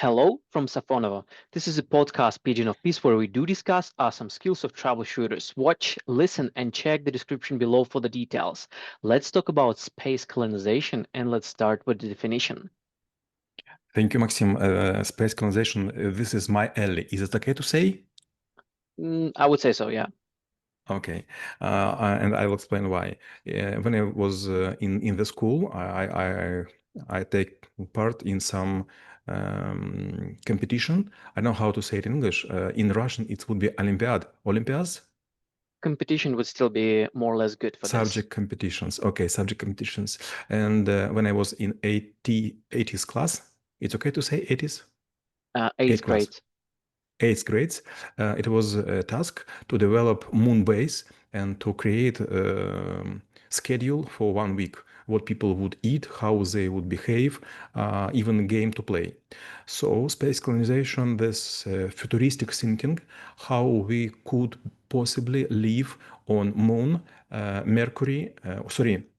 Hello from Safonovo. This is a podcast Pigeon of Peace where we do discuss some skills of troubleshooters. Watch, listen, and check the description below for the details. Let's talk about space colonization and let's start with the definition. Thank you, Maxim. Space colonization, this is my alley. Is it okay to say? I would say so, yeah. Okay, and I will explain why. When I was in the school, I take part in some competition. I know how to say it in English. In Russian, it would be Olympiad. Olympiads? Competition would still be more or less good for this. Subject competitions. Okay, subject competitions. And when I was in 80s class, it's okay to say 80s? Eighth grade. Eighth grades, it was a task to develop moon base and to create a schedule for 1 week, what people would eat, how they would behave, even a game to play. So space colonization, this futuristic thinking, how we could possibly live on moon,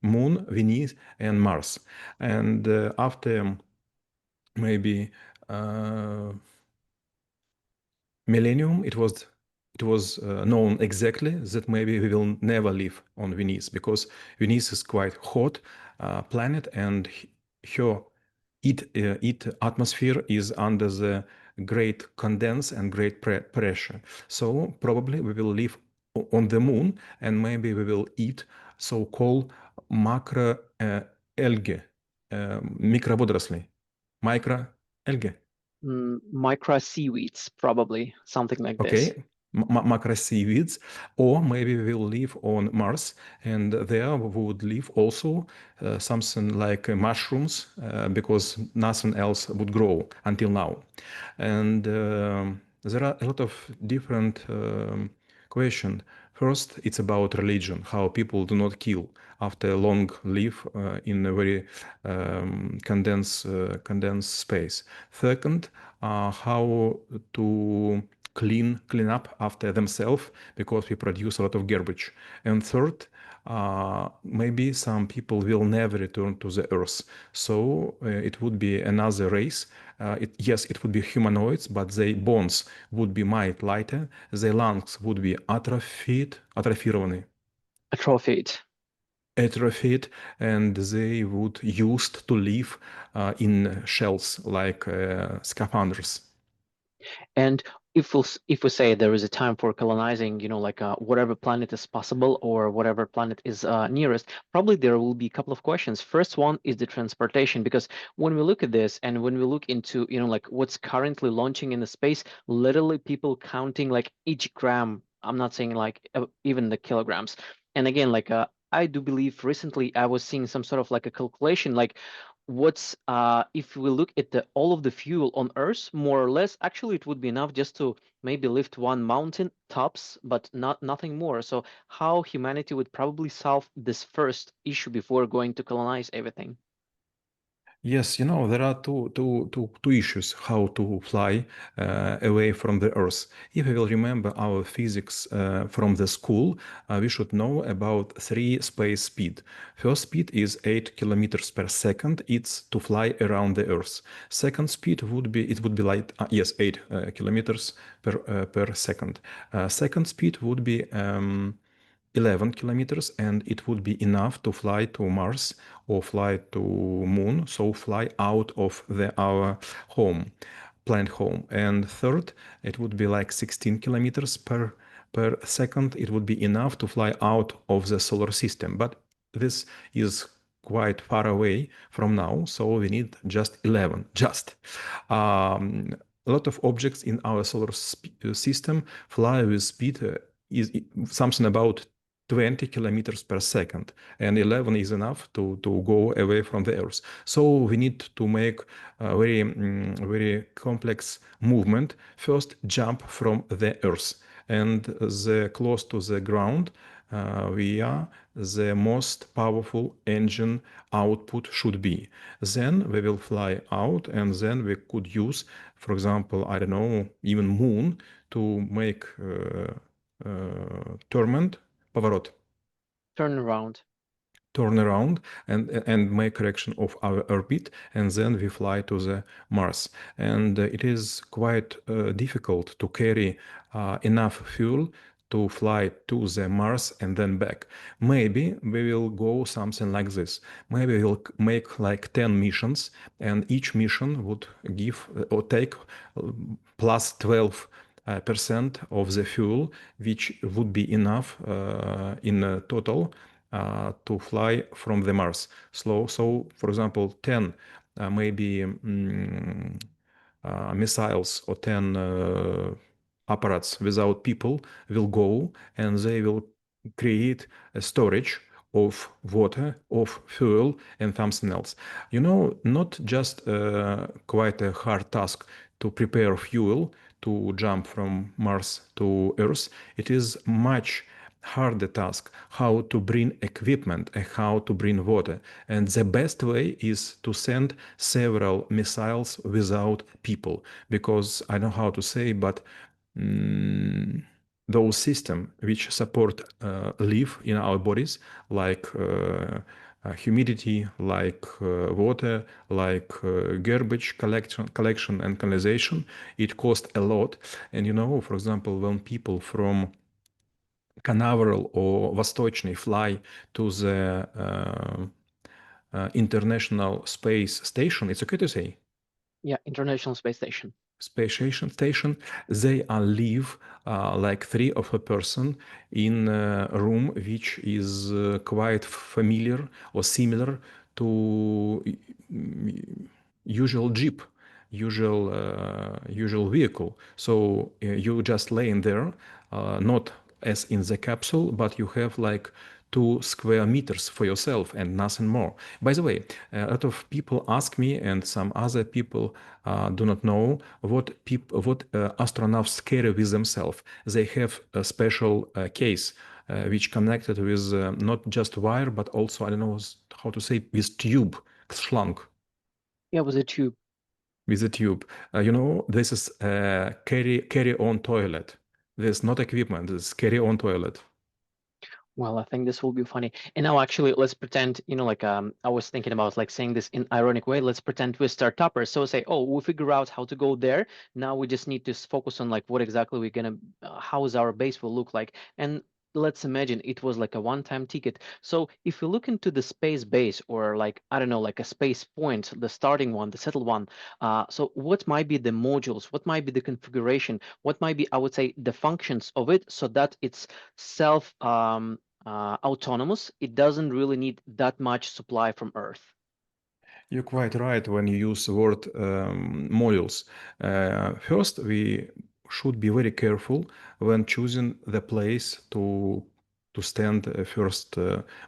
moon, Venus, and Mars. And after maybe millennium, it was known exactly that maybe we will never live on Venus because Venus is quite hot planet and her its atmosphere is under the great condense and great pressure. So probably we will live on the moon and maybe we will eat so-called macro algae, микроводоросли, microalgae. Micro seaweeds, probably something like this. Okay, macro seaweeds, or maybe we will live on Mars, and there we would live also something like mushrooms, because nothing else would grow until now. And there are a lot of different questions. First, it's about religion, how people do not kill after a long live in a very condensed space. Second, how to clean up after themselves because we produce a lot of garbage. And third, maybe some people will never return to the Earth. So it would be another race. Yes, it would be humanoids, but their bones would be much lighter. Their lungs would be atrophied, atrophied, and they would used to live in shells like scaphanders. And if we say there is a time for colonizing, like whatever planet is possible or whatever planet is nearest, probably there will be a couple of questions. First one is the transportation, because when we look at this and when we look into, like what's currently launching in the space, literally people counting like each gram. I'm not saying like even the kilograms. And again, like I do believe recently I was seeing some sort of like a calculation, like what's if we look at the all of the fuel on Earth, more or less, actually it would be enough just to maybe lift one mountain tops, but nothing more. So how humanity would probably solve this first issue before going to colonize everything? Yes, there are two issues how to fly away from the Earth. If we will remember our physics from the school, we should know about three space speed. First speed is 8 kilometers per second. It's to fly around the Earth. Second speed would be, it would be like, yes, 8 kilometers per second. Second speed would be 11 kilometers, and it would be enough to fly to Mars or fly to Moon, so fly out of our home, planned home. And third, it would be like 16 kilometers per second. It would be enough to fly out of the solar system. But this is quite far away from now, so we need just 11. A lot of objects in our solar system fly with speed is something about 20 kilometers per second, and 11 is enough to go away from the Earth. So we need to make a very complex movement. First, jump from the Earth, and the close to the ground, we are the most powerful engine output should be. Then we will fly out, and then we could use, for example, I don't know, even moon to make поворот. Turn around. turn around and make correction of our orbit, and then we fly to the Mars. And it is quite difficult to carry enough fuel to fly to the Mars and then back. Maybe we will go something like this. Maybe we'll make like 10 missions, and each mission would give or take plus 12% of the fuel, which would be enough in total to fly from the Mars. So for example, 10 maybe missiles or 10 apparatus without people will go, and they will create a storage of water, of fuel, and something else. You know, not just quite a hard task to prepare fuel to jump from Mars to Earth. It is much harder task how to bring equipment and how to bring water. And the best way is to send several missiles without people, because I don't know how to say, but those systems which support live in our bodies, like humidity, like water, like garbage collection and canalization, it costs a lot. And you know, for example, when people from Canaveral or Vostochny fly to the International Space Station, it's okay to say? Yeah, International Space Station. Space station, they are live like 3 of a person in a room which is quite familiar or similar to usual jeep, usual vehicle. So you just laying there, not as in the capsule, but you have like 2 square meters for yourself and nothing more. By the way, a lot of people ask me, and some other people do not know what astronauts carry with themselves. They have a special case which connected with not just wire, but also, I don't know how to say, with tube, schlank. Yeah, it was a tube. With a tube. You know, this is carry-on toilet. This is not equipment, this is carry-on toilet. Well, I think this will be funny. And now actually let's pretend, you know, like I was thinking about like saying this in ironic way. Let's pretend we're startuppers. So say, oh, we figure out how to go there. Now we just need to focus on like what exactly we're gonna, how is our base will look like. And let's imagine it was like a one-time ticket. So if you look into the space base, or like, I don't know, like a space point, the starting one, the settled one. So what might be the modules? What might be the configuration? What might be, I would say, the functions of it, so that it's self autonomous. It doesn't really need that much supply from Earth. You're quite right when you use the word modules. First, we should be very careful when choosing the place to stand first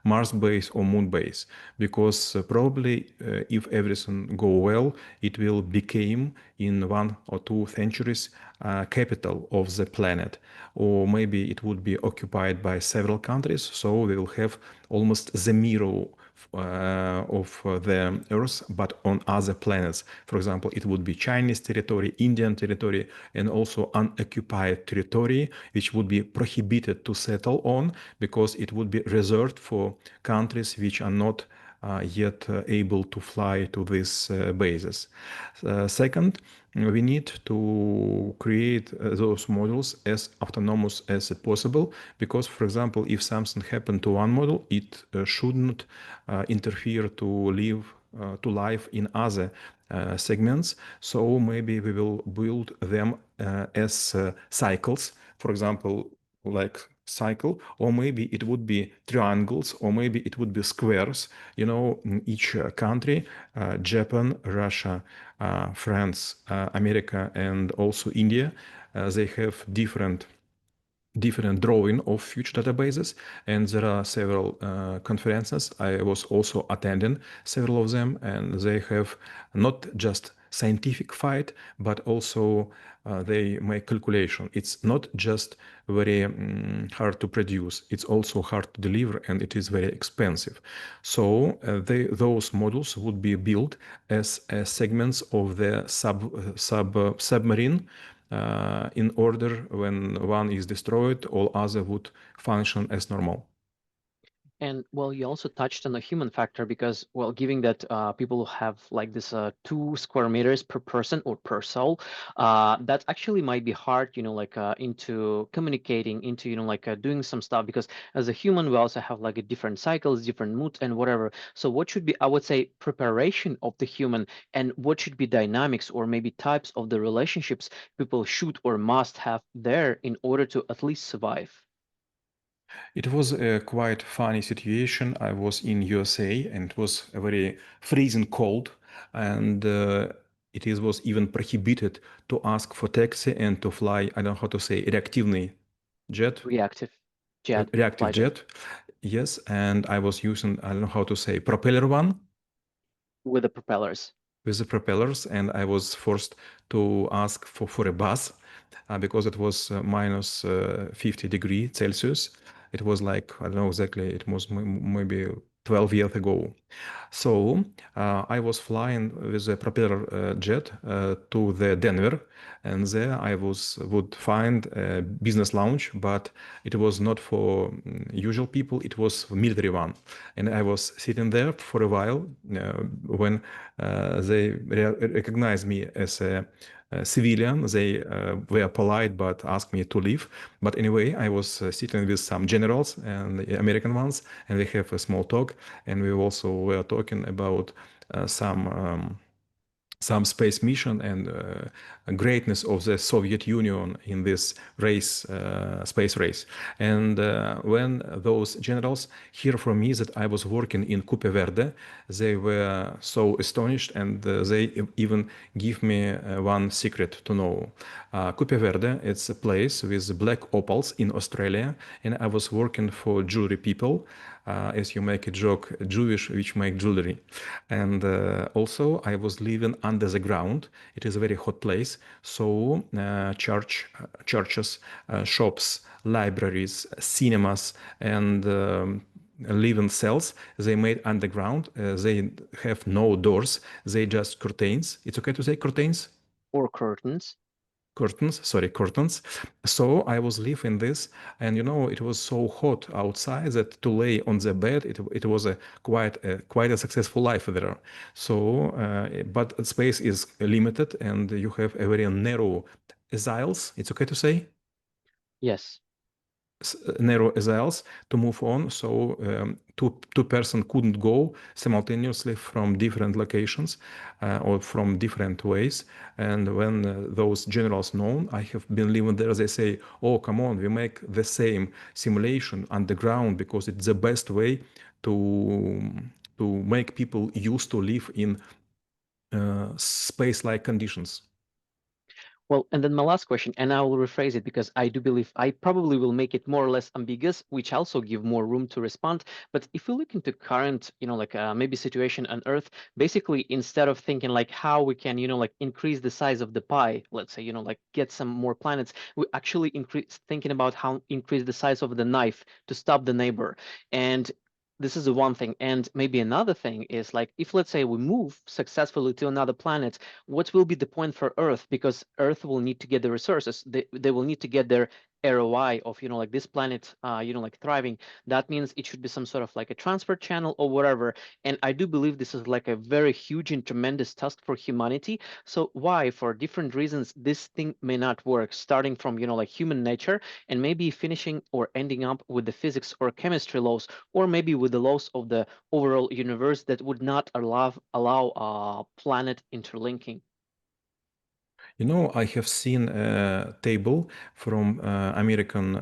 Mars base or Moon base, because probably if everything go well, it will become in 1 or 2 centuries capital of the planet, or maybe it would be occupied by several countries. So we will have almost the mirror of the Earth, but on other planets. For example, it would be Chinese territory, Indian territory, and also unoccupied territory, which would be prohibited to settle on, because it would be reserved for countries which are not yet able to fly to these bases. Second, we need to create those models as autonomous as possible, because, for example, if something happened to one model, it shouldn't interfere to live in other segments. So maybe we will build them as cycles, for example, like cycle, or maybe it would be triangles, or maybe it would be squares. You know, in each country, Japan, Russia, France, America, and also India, they have different drawing of future databases, and there are several conferences. I was also attending several of them, and they have not just scientific fight, but also they make calculation. It's not just very hard to produce, it's also hard to deliver, and it is very expensive. So those models would be built as segments of the submarine, in order when one is destroyed, all other would function as normal. And well, you also touched on the human factor because, well, given that people have like this 2 square meters per person or per soul, that actually might be hard, like into communicating, into, like doing some stuff because as a human, we also have like a different cycles, different moods and whatever. So what should be, I would say, preparation of the human and what should be dynamics or maybe types of the relationships people should or must have there in order to at least survive? It was a quite funny situation. I was in USA and it was a very freezing cold, and was even prohibited to ask for taxi and to fly. I don't know how to say reactively jet, Reactive jet, reactive fly jet jet. Yes, and I was using I don't know how to say propeller one with the propellers. with the propellers, and I was forced to ask for a bus because it was minus 50 degree Celsius. It was like, I don't know exactly, it was maybe 12 years ago. So I was flying with a propeller jet to the Denver, and there I would find a business lounge, but it was not for usual people. It was military one, and I was sitting there for a while when they recognized me as a civilian. They were polite but asked me to leave. But anyway, I was sitting with some generals and the American ones, and we have a small talk. And we also were talking about some space mission and greatness of the Soviet Union in this race, space race. And when those generals hear from me that I was working in Cupe Verde, they were so astonished, and they even give me one secret to know. Cupe Verde, it's a place with black opals in Australia, and I was working for jewelry people. As you make a joke, Jewish which make jewelry. And also I was living under the ground. It is a very hot place. So churches, shops, libraries, cinemas, and living cells, they made underground. They have no doors. They just curtains. It's okay to say curtains? Or curtains. Curtains. So I was living this, and it was so hot outside that to lay on the bed, it was a quite a successful life there. So, but space is limited, and you have a very narrow aisles. It's okay to say Yes. narrow aisles to move on. So two person couldn't go simultaneously from different locations or from different ways. And when those generals know I have been living there, they say, "Oh, come on, we make the same simulation underground because it's the best way to make people used to live in space-like conditions." Well, and then my last question, and I will rephrase it because I do believe I probably will make it more or less ambiguous, which also give more room to respond. But if we look into current, like maybe situation on Earth, basically instead of thinking like how we can, like increase the size of the pie, let's say, like get some more planets, we actually increase thinking about how increase the size of the knife to stop the neighbor. And this is the one thing. And maybe another thing is like if let's say we move successfully to another planet, what will be the point for Earth? Because Earth will need to get the resources. They will need to get their ROI of, like this planet, like thriving. That means it should be some sort of like a transfer channel or whatever. And I do believe this is like a very huge and tremendous task for humanity. So why, for different reasons, this thing may not work, starting from, like human nature and maybe finishing or ending up with the physics or chemistry laws, or maybe with the laws of the overall universe that would not allow planet interlinking. I have seen a table from American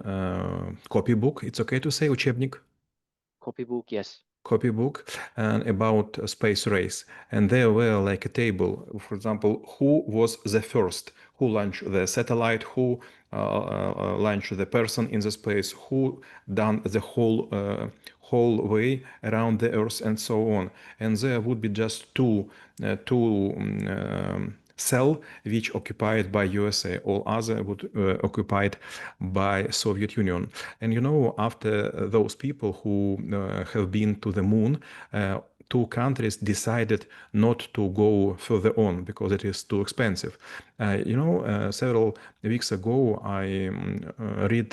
copybook. It's okay to say учебник? Copybook, yes. Copybook and about a space race, and there were like a table, for example, who was the first, who launched the satellite, who launched the person in the space, who done the whole way around the Earth, and so on. And there would be just two cell which occupied by USA, all other would occupied by Soviet Union. And after those people who have been to the moon, two countries decided not to go further on because it is too expensive. Several weeks ago, I read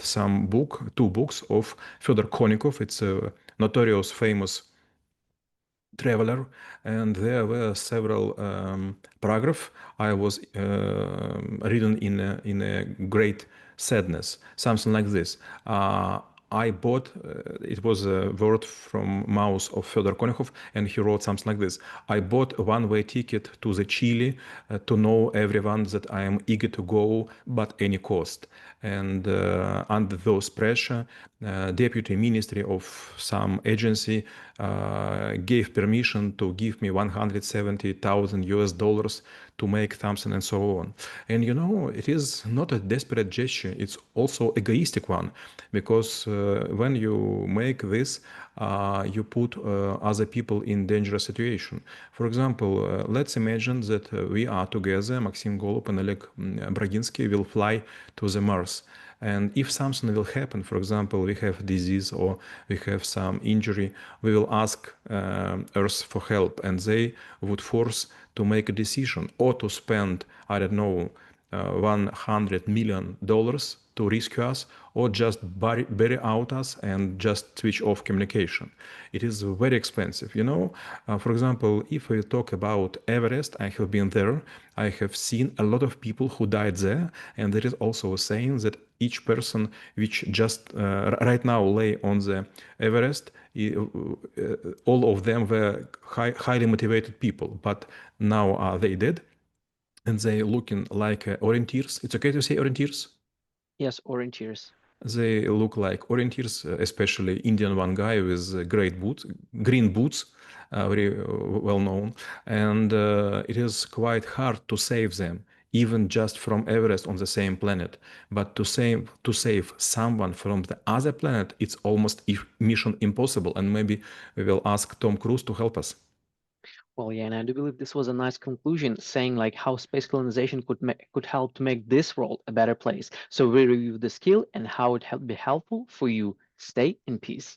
two books of Fyodor Konikov. It's a notorious famous traveler, and there were several paragraphs I was reading in a great sadness, something like this. I bought, it was a word from mouth of Fyodor Konykov, and he wrote something like this. I bought a one-way ticket to the Chile to know everyone that I am eager to go, but any cost. And under those pressure, deputy ministry of some agency gave permission to give me 170,000 US dollars to make something and so on. And it is not a desperate gesture, it's also egoistic one, because when you make this, you put other people in dangerous situation. For example, let's imagine that we are together, Maxim Golubь and Oleg Bragинский will fly to the Mars. And if something will happen, for example, we have disease or we have some injury, we will ask Earth for help, and they would force to make a decision or to spend, I don't know, $100 million to rescue us, or just bury out us and just switch off communication. It is very expensive. For example, if we talk about Everest, I have been there. I have seen a lot of people who died there, and there is also a saying that each person which just right now lay on the Everest, all of them were highly motivated people, but now they dead, and they looking like orienteers. It's okay to say orienteers? Yes, orienteers. They look like orienteers, especially Indian one guy with green boots, very well known. And it is quite hard to save them, even just from Everest on the same planet. But to save someone from the other planet, it's almost mission impossible. And maybe we will ask Tom Cruise to help us. Well, yeah, and I do believe this was a nice conclusion, saying like how space colonization could help to make this world a better place. So we review the skill and how it be helpful for you. Stay in peace.